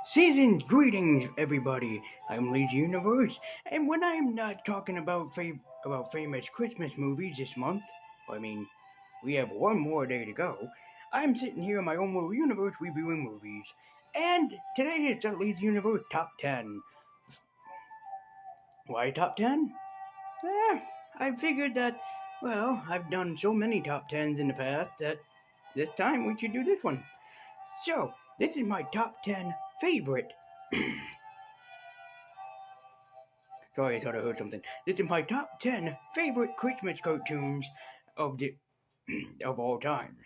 Season's greetings, everybody. I'm Lazy Universe, and when I'm not talking about famous Christmas movies this month, I mean, we have one more day to go. I'm sitting here in my own little universe reviewing movies, and today it's a Lazy Universe Top 10. Why Top 10? I figured that, well, I've done so many Top 10s in the past that this time we should do this one. So, this is my top 10 favorite. Sorry, I thought I heard something. This is my top 10 favorite Christmas cartoons of the of all time.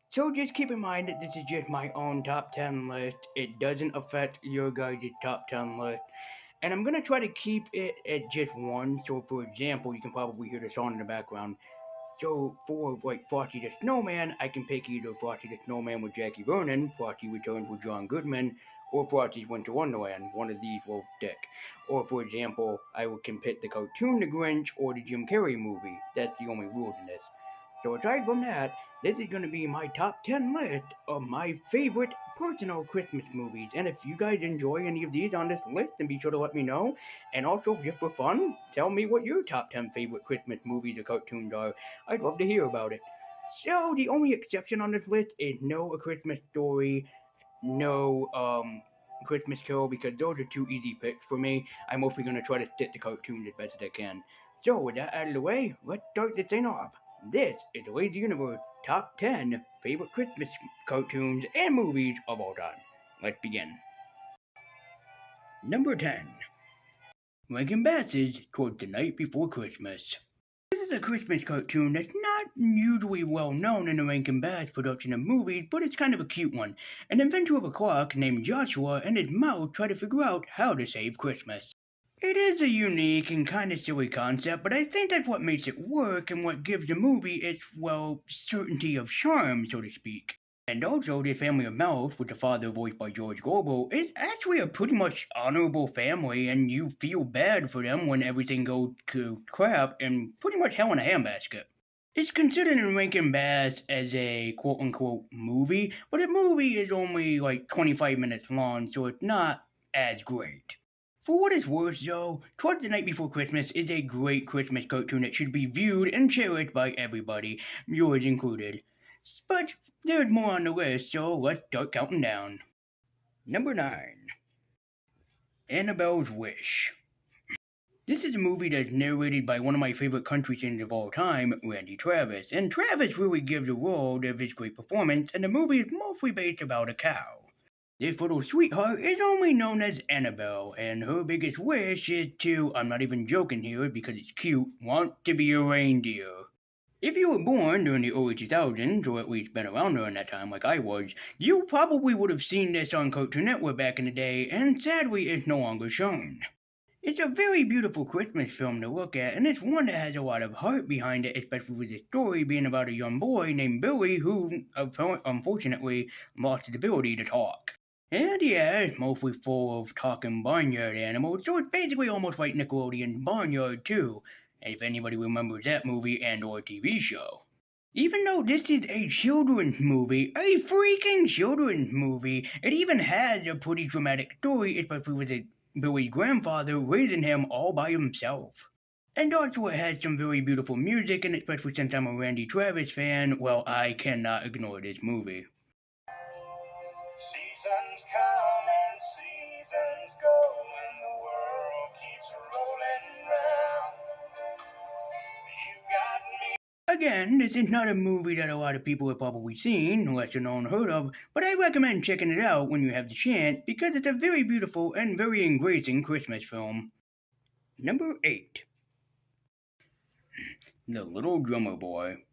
So just keep in mind that this is just my own top 10 list. It doesn't affect your guys' top 10 list. And I'm gonna try to keep it at just one. So for example, you can probably hear the song in the background. So for like Frosty the Snowman, I can pick either Frosty the Snowman with Jackie Vernon, Frosty Returns with John Goodman, or Frosty's Winter Wonderland. One of these will stick. Or for example, I can pick the cartoon The Grinch or the Jim Carrey movie. That's the only rules in this. So aside from that, this is going to be my top 10 list of my favorite personal Christmas movies. And if you guys enjoy any of these on this list, then be sure to let me know. And also, just for fun, tell me what your top 10 favorite Christmas movies or cartoons are. I'd love to hear about it. So, the only exception on this list is no A Christmas Story, no Christmas Carol, because those are too easy picks for me. I'm mostly going to try to stick to cartoons as best as I can. So, with that out of the way, let's start this thing off. This is the Lazy Universe Top 10 Favorite Christmas Cartoons and Movies of All Time. Let's begin. Number 10. Rankin Bass's Towards the Night Before Christmas. This is a Christmas cartoon that's not usually well known in the Rankin Bass production of movies, but it's kind of a cute one. An inventor of a clock named Joshua and his mouse try to figure out how to save Christmas. It is a unique and kind of silly concept, but I think that's what makes it work and what gives the movie its, well, certainty of charm, so to speak. And also, this family of mouse, with the father voiced by George Gobel, is actually a pretty much honorable family, and you feel bad for them when everything goes to crap and pretty much hell in a handbasket. It's considered in Rankin Bass as a quote-unquote movie, but a movie is only like 25 minutes long, so it's not as great. For what it's worth, though, Towards the Night Before Christmas is a great Christmas cartoon that should be viewed and cherished by everybody, yours included. But there's more on the list, so let's start counting down. Number 9. Annabelle's Wish. This is a movie that's narrated by one of my favorite country singers of all time, Randy Travis, and Travis really gives the world of his great performance, and the movie is mostly based about a cow. This little sweetheart is only known as Annabelle, and her biggest wish is to, I'm not even joking here because it's cute, want to be a reindeer. If you were born during the early 2000s, or at least been around during that time like I was, you probably would have seen this on Cartoon Network back in the day, and sadly it's no longer shown. It's a very beautiful Christmas film to look at, and it's one that has a lot of heart behind it, especially with the story being about a young boy named Billy who, unfortunately, lost his ability to talk. And yeah, it's mostly full of talking barnyard animals, so it's basically almost like Nickelodeon's Barnyard 2, if anybody remembers that movie and or TV show. Even though this is a children's movie, a freaking children's movie, it even has a pretty dramatic story, especially with Billy's grandfather raising him all by himself. And also it has some very beautiful music, and especially since I'm a Randy Travis fan, well, I cannot ignore this movie. Seasons come and seasons go, and the world keeps rolling round. You got me. Again, this is not a movie that a lot of people have probably seen, lesser known heard of, but I recommend checking it out when you have the chance because it's a very beautiful and very engrossing Christmas film. Number 8. The Little Drummer Boy.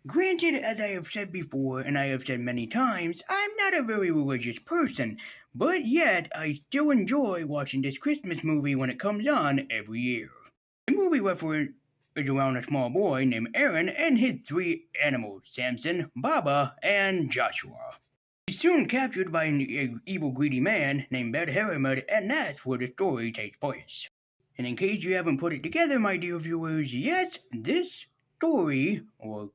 Granted, as I have said before, and I have said many times, I'm not a very religious person, but yet I still enjoy watching this Christmas movie when it comes on every year. The movie reference is around a small boy named Aaron and his 3 animals, Samson, Baba, and Joshua. He's soon captured by an evil greedy man named Bed Harriman, and that's where the story takes place. And in case you haven't put it together, my dear viewers, yes, this story, or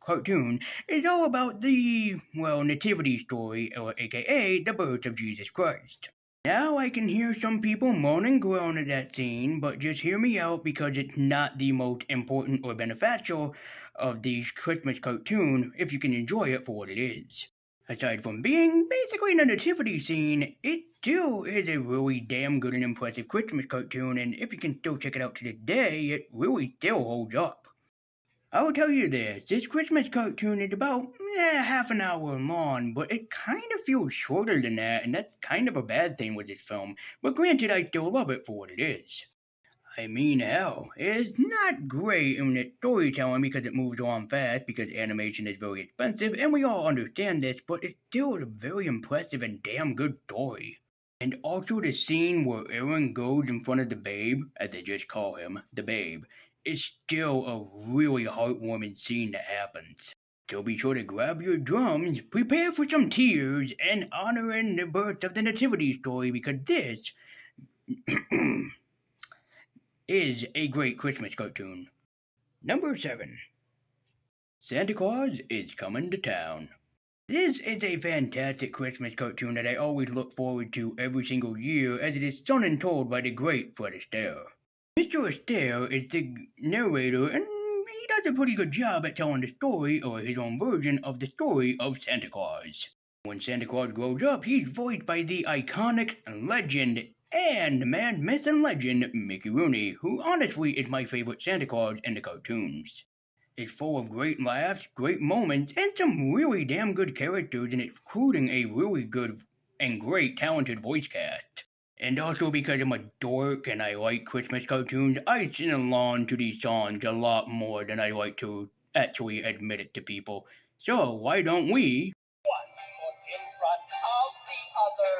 cartoon, is all about the, well, nativity story, or aka the birth of Jesus Christ. Now I can hear some people moan and groan at that scene, but just hear me out because it's not the most important or beneficial of these Christmas cartoon if you can enjoy it for what it is. Aside from being basically in a nativity scene, it still is a really damn good and impressive Christmas cartoon, and if you can still check it out to this day, it really still holds up. I'll tell you this Christmas cartoon is about half an hour long, but it kind of feels shorter than that, and that's kind of a bad thing with this film, but granted, I still love it for what it is. I mean, hell, it's not great in its storytelling because it moves on fast because animation is very expensive, and we all understand this, but it's still a very impressive and damn good story. And also the scene where Aaron goes in front of the babe, as they just call him, the babe, is still a really heartwarming scene that happens. So be sure to grab your drums, prepare for some tears, and honor in the birth of the nativity story because this is a great Christmas cartoon. Number 7. Santa Claus is Coming to Town. This is a fantastic Christmas cartoon that I always look forward to every single year as it is sung and told by the great Fred Astaire. Mr. Astaire is the narrator and he does a pretty good job at telling the story or his own version of the story of Santa Claus. When Santa Claus grows up, he's voiced by the iconic legend and man, myth, and legend Mickey Rooney, who honestly is my favorite Santa Claus in the cartoons. It's full of great laughs, great moments, and some really damn good characters, and including a really good and great talented voice cast. And also because I'm a dork and I like Christmas cartoons, I sing along to these songs a lot more than I like to actually admit it to people. So why don't we one foot in front of the other,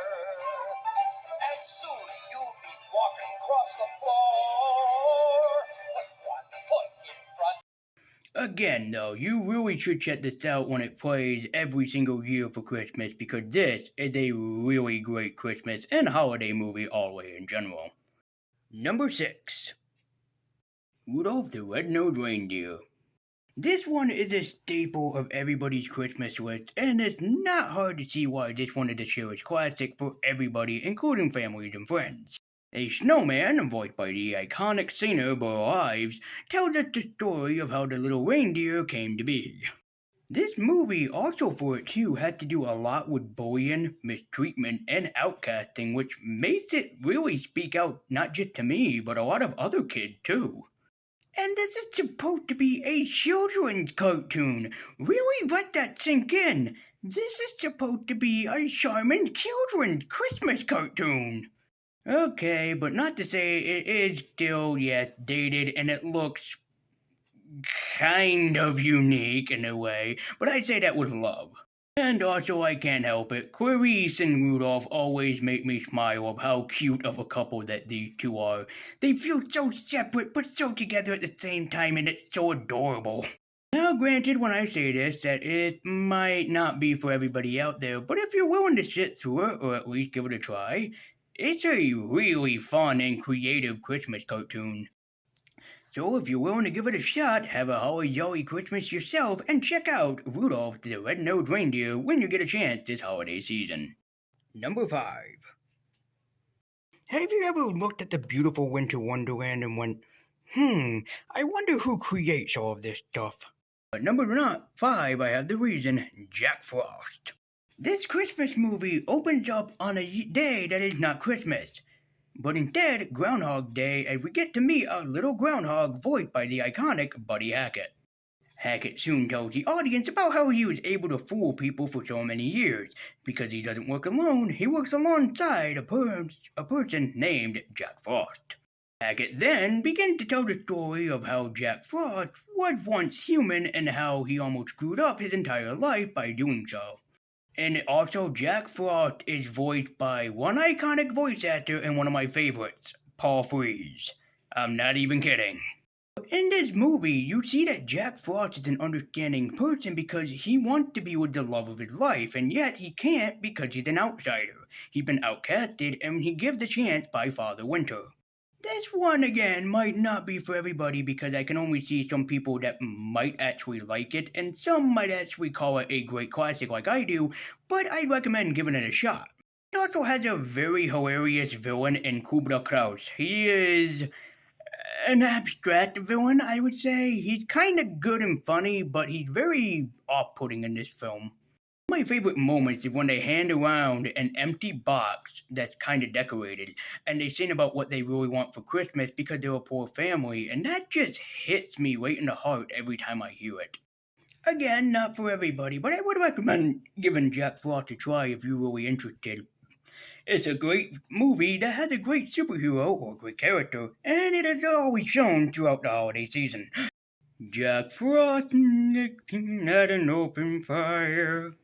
and soon you'll be walking across the floor. Put one foot in front. Again, though, you really should check this out when it plays every single year for Christmas because this is a really great Christmas and holiday movie all the way in general. Number 6. Rudolph the Red-Nosed Reindeer. This one is a staple of everybody's Christmas list, and it's not hard to see why this one is a cherished classic for everybody, including families and friends. A snowman, voiced by the iconic singer Burl Ives, tells us the story of how the little reindeer came to be. This movie also for it too had to do a lot with bullying, mistreatment, and outcasting, which makes it really speak out not just to me, but a lot of other kids too. And this is supposed to be a children's cartoon. Really let that sink in. This is supposed to be a charming children's Christmas cartoon. Okay, but not to say it is still, yes, dated and it looks kind of unique in a way, but I say that with love. And also, I can't help it, Clarice and Rudolph always make me smile of how cute of a couple that these two are. They feel so separate but so together at the same time and it's so adorable. Now granted when I say this that it might not be for everybody out there, but if you're willing to sit through it or at least give it a try, it's a really fun and creative Christmas cartoon. So if you're willing to give it a shot, have a holly jolly Christmas yourself and check out Rudolph the Red-Nosed Reindeer when you get a chance this holiday season. Number 5. Have you ever looked at the beautiful winter wonderland and went, I wonder who creates all of this stuff? But number 5, I have the reason, Jack Frost. This Christmas movie opens up on a day that is not Christmas, but instead Groundhog Day as we get to meet our little groundhog voiced by the iconic Buddy Hackett. Hackett soon tells the audience about how he was able to fool people for so many years. Because he doesn't work alone, he works alongside a person named Jack Frost. Hackett then begins to tell the story of how Jack Frost was once human and how he almost screwed up his entire life by doing so. And also, Jack Frost is voiced by one iconic voice actor and one of my favorites, Paul Frees. I'm not even kidding. In this movie, you see that Jack Frost is an understanding person because he wants to be with the love of his life, and yet he can't because he's an outsider. He's been outcasted, and he gives the chance by Father Winter. This one, again, might not be for everybody because I can only see some people that might actually like it, and some might actually call it a great classic like I do, but I'd recommend giving it a shot. It also has a very hilarious villain in Claus. He is an abstract villain, I would say. He's kind of good and funny, but he's very off-putting in this film. My favorite moments is when they hand around an empty box that's kind of decorated, and they sing about what they really want for Christmas because they're a poor family, and that just hits me right in the heart every time I hear it. Again, not for everybody, but I would recommend giving Jack Frost a try if you're really interested. It's a great movie that has a great superhero or great character, and it is always shown throughout the holiday season. Jack Frost at an open fire.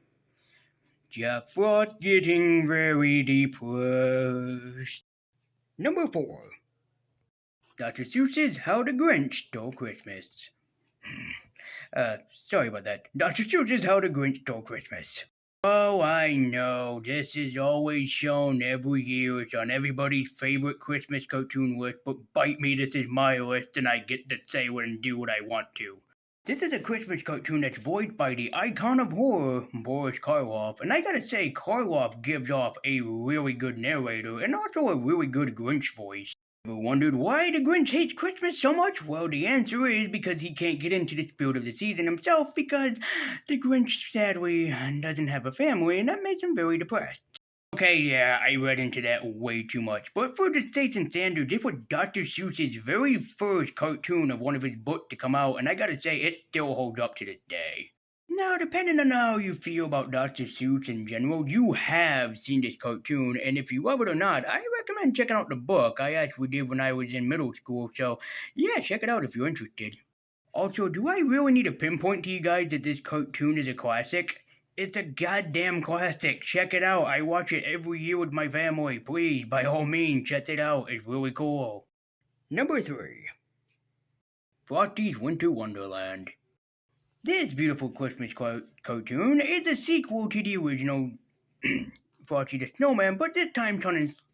Jack Frost getting very depressed. Number 4. Dr. Seuss's How the Grinch Stole Christmas. Sorry about that. Dr. Seuss's How the Grinch Stole Christmas. Oh, I know. This is always shown every year. It's on everybody's favorite Christmas cartoon list, but bite me, this is my list, and I get to say what and do what I want to. This is a Christmas cartoon that's voiced by the icon of horror, Boris Karloff, and I gotta say, Karloff gives off a really good narrator and also a really good Grinch voice. Ever wondered why the Grinch hates Christmas so much? Well, the answer is because he can't get into the spirit of the season himself because the Grinch sadly doesn't have a family, and that makes him very depressed. Okay, yeah, I read into that way too much, but for the States and standards, this was Dr. Seuss's very first cartoon of one of his books to come out, and I gotta say, it still holds up to this day. Now, depending on how you feel about Dr. Seuss in general, you have seen this cartoon, and if you love it or not, I recommend checking out the book. I actually did when I was in middle school, so yeah, check it out if you're interested. Also, do I really need to pinpoint to you guys that this cartoon is a classic? It's a goddamn classic. Check it out. I watch it every year with my family. Please, by all means, check it out. It's really cool. Number 3. Frosty's Winter Wonderland. This beautiful Christmas cartoon is a sequel to the original Frosty the Snowman, but this time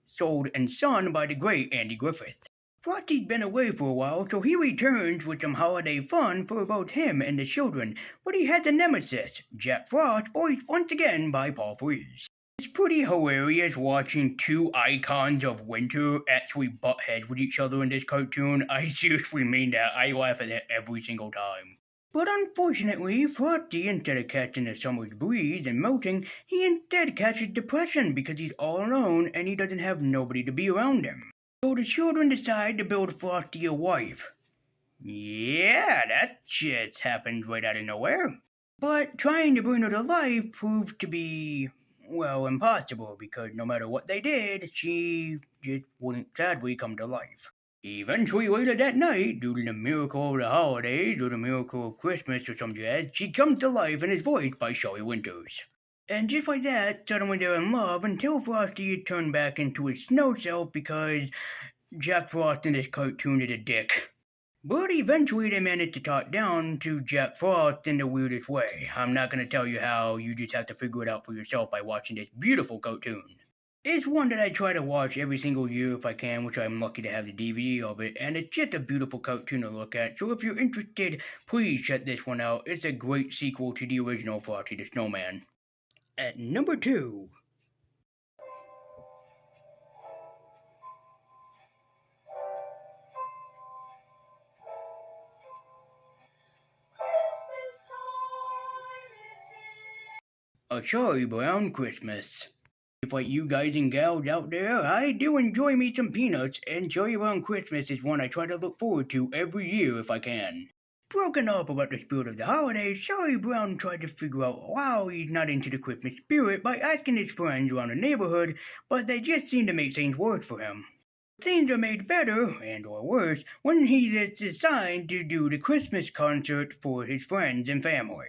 sold and sung by the great Andy Griffith. Frosty's been away for a while, so he returns with some holiday fun for both him and the children, but he has a nemesis, Jack Frost, voiced once again by Paul Frees. It's pretty hilarious watching two icons of winter actually butt heads with each other in this cartoon. I seriously mean that. I laugh at it every single time. But unfortunately, Frosty, instead of catching the summer's breeze and melting, he instead catches depression because he's all alone and he doesn't have nobody to be around him. So the children decide to build Frosty a wife. Yeah, that shit happens right out of nowhere. But trying to bring her to life proved to be, well, impossible because no matter what they did, she just wouldn't sadly come to life. Eventually later that night, due to the miracle of the holidays or the miracle of Christmas or some jazz, she comes to life and is voiced by Shelley Winters. And just like that, suddenly they're in love until Frosty is turned back into his snow self because Jack Frost in this cartoon is a dick. But eventually they manage to talk down to Jack Frost in the weirdest way. I'm not going to tell you how, you just have to figure it out for yourself by watching this beautiful cartoon. It's one that I try to watch every single year if I can, which I'm lucky to have the DVD of it, and it's just a beautiful cartoon to look at, so if you're interested, please check this one out. It's a great sequel to the original Frosty the Snowman. At number 2. A Charlie Brown Christmas. If like you guys and gals out there, I do enjoy me some peanuts, and Charlie Brown Christmas is one I try to look forward to every year if I can. Broken up about the spirit of the holidays, Charlie Brown tried to figure out how he's not into the Christmas spirit by asking his friends around the neighborhood, but they just seem to make things worse for him. Things are made better, and or worse, when he gets assigned to do the Christmas concert for his friends and family.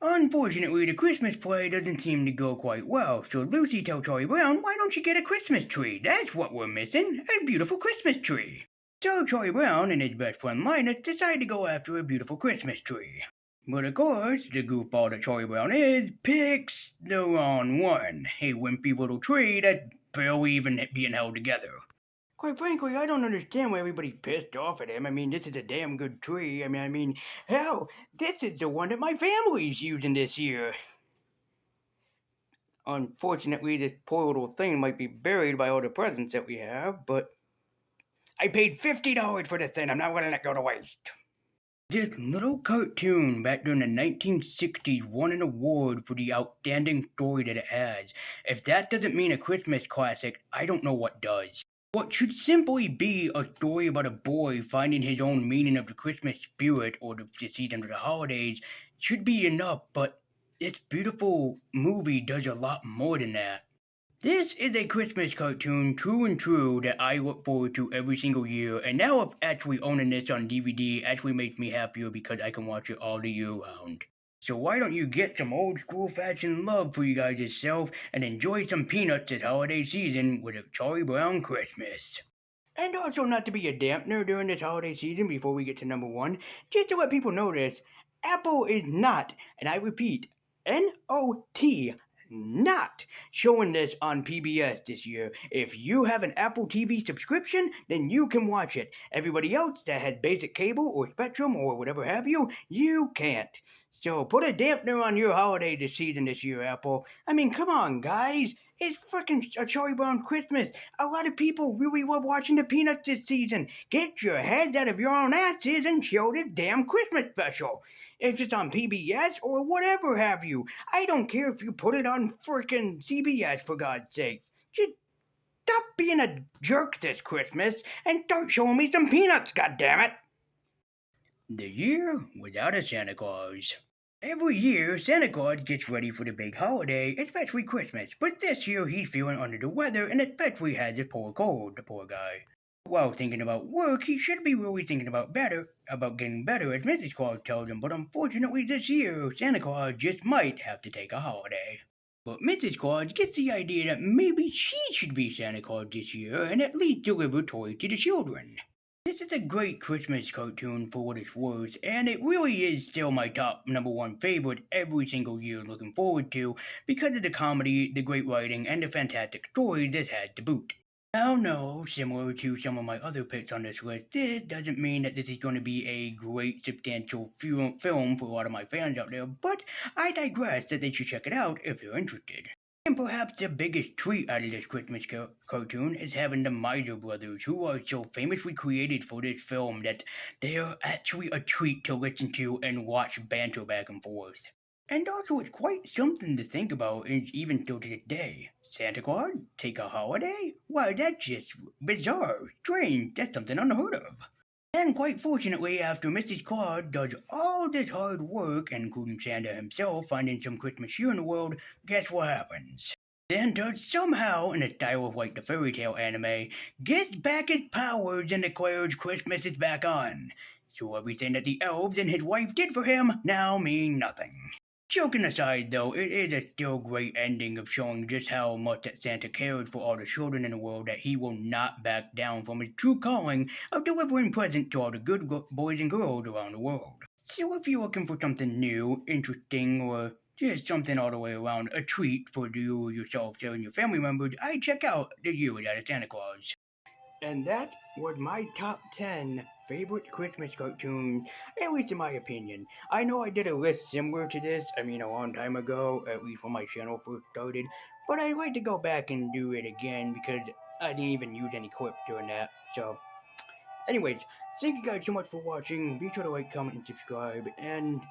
Unfortunately, the Christmas play doesn't seem to go quite well, so Lucy tells Charlie Brown, why don't you get a Christmas tree? That's what we're missing, a beautiful Christmas tree. So Charlie Brown and his best friend Linus decide to go after a beautiful Christmas tree. But of course, the goofball that Charlie Brown is picks the wrong one, a wimpy little tree that's barely even being held together. Quite frankly, I don't understand why everybody's pissed off at him. I mean, this is a damn good tree. Hell, this is the one that my family's using this year. Unfortunately, this poor little thing might be buried by all the presents that we have, but I paid $50 for this thing. I'm not gonna let it go to waste. This little cartoon back during the 1960s won an award for the outstanding story that it has. If that doesn't mean a Christmas classic, I don't know what does. What should simply be a story about a boy finding his own meaning of the Christmas spirit or the season of the holidays should be enough, but this beautiful movie does a lot more than that. This is a Christmas cartoon, true and true, that I look forward to every single year, and now of actually owning this on DVD actually makes me happier because I can watch it all the year round. So why don't you get some old school fashioned love for you guys yourself and enjoy some peanuts this holiday season with a Charlie Brown Christmas. And also not to be a dampener during this holiday season before we get to number one, just to let people know this, Apple is not, and I repeat, N-O-T, not showing this on PBS this year. If you have an Apple TV subscription, then you can watch it. Everybody else that has basic cable or Spectrum or whatever have you, you can't. So put a dampener on your holiday this season this year, Apple. I mean, come on, guys. It's freaking a Charlie Brown Christmas. A lot of people really love watching the Peanuts this season. Get your heads out of your own asses and show this damn Christmas special. If it's on PBS or whatever have you. I don't care if you put it on frickin' CBS, for God's sake. Just stop being a jerk this Christmas and start showing me some peanuts, goddammit. The year without a Santa Claus. Every year, Santa Claus gets ready for the big holiday, especially Christmas, but this year he's feeling under the weather and especially has a poor cold, the poor guy. While thinking about work, he should be really thinking about getting better, as Mrs. Claus tells him, but unfortunately this year, Santa Claus just might have to take a holiday. But Mrs. Claus gets the idea that maybe she should be Santa Claus this year and at least deliver toys to the children. This is a great Christmas cartoon for what it's worth, and it really is still my top number one favorite every single year looking forward to because of the comedy, the great writing, and the fantastic story this has to boot. Now, no, similar to some of my other picks on this list, this doesn't mean that this is going to be a great, substantial film for a lot of my fans out there, but I digress that they should check it out if they're interested. And perhaps the biggest treat out of this Christmas cartoon is having the Miser brothers, who are so famously created for this film that they are actually a treat to listen to and watch banter back and forth. And also, it's quite something to think about, even still to this day. Santa Claus? Take a holiday? Why, that's just bizarre, strange, that's something unheard of. And quite fortunately, after Mrs. Claus does all this hard work, including Santa himself finding some Christmas cheer in the world, guess what happens? Santa somehow, in the style of like the fairy tale anime, gets back his powers and declares Christmas is back on. So everything that the elves and his wife did for him now mean nothing. Joking aside, though, it is a still great ending of showing just how much that Santa cared for all the children in the world that he will not back down from his true calling of delivering presents to all the good boys and girls around the world. So if you're looking for something new, interesting, or just something all the way around, a treat for you, yourself, and your family members, I'd check out The Year Without a Santa Claus. And that was my top 10 favorite Christmas cartoons, at least in my opinion. I know I did a list similar to this, a long time ago, at least when my channel first started, but I'd like to go back and do it again because I didn't even use any clips during that. So, anyways, thank you guys so much for watching. Be sure to like, comment, and subscribe. And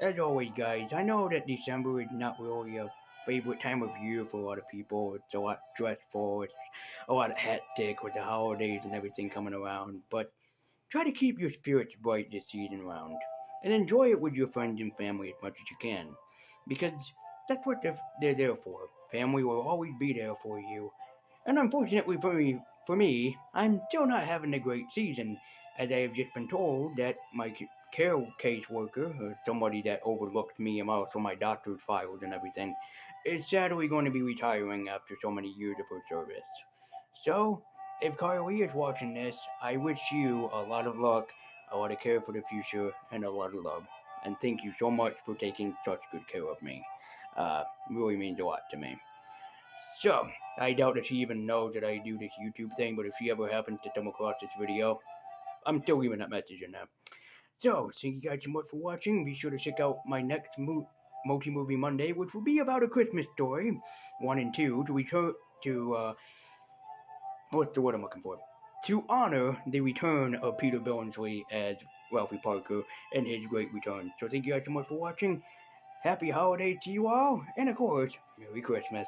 as always, guys, I know that December is not really a favorite time of year for a lot of people. It's a lot stressful. It's a lot of hectic with the holidays and everything coming around. But try to keep your spirits bright this season round. And enjoy it with your friends and family as much as you can. Because that's what they're there for. Family will always be there for you. And unfortunately for me, I'm still not having a great season, as I have just been told that my care caseworker, or somebody that overlooked me and also my doctor's files and everything, is sadly going to be retiring after so many years of her service. So, if Carly is watching this, I wish you a lot of luck, a lot of care for the future, and a lot of love. And thank you so much for taking such good care of me. Really means a lot to me. So, I doubt that she even knows that I do this YouTube thing, but if she ever happens to come across this video, I'm still leaving that message in there. So, thank you guys so much for watching. Be sure to check out my next Multi-Movie Monday, which will be about A Christmas Story 1 and 2, to return to, what's the word I'm looking for? To honor the return of Peter Billingsley as Ralphie Parker and his great return. So thank you guys so much for watching. Happy holidays to you all, and of course, Merry Christmas.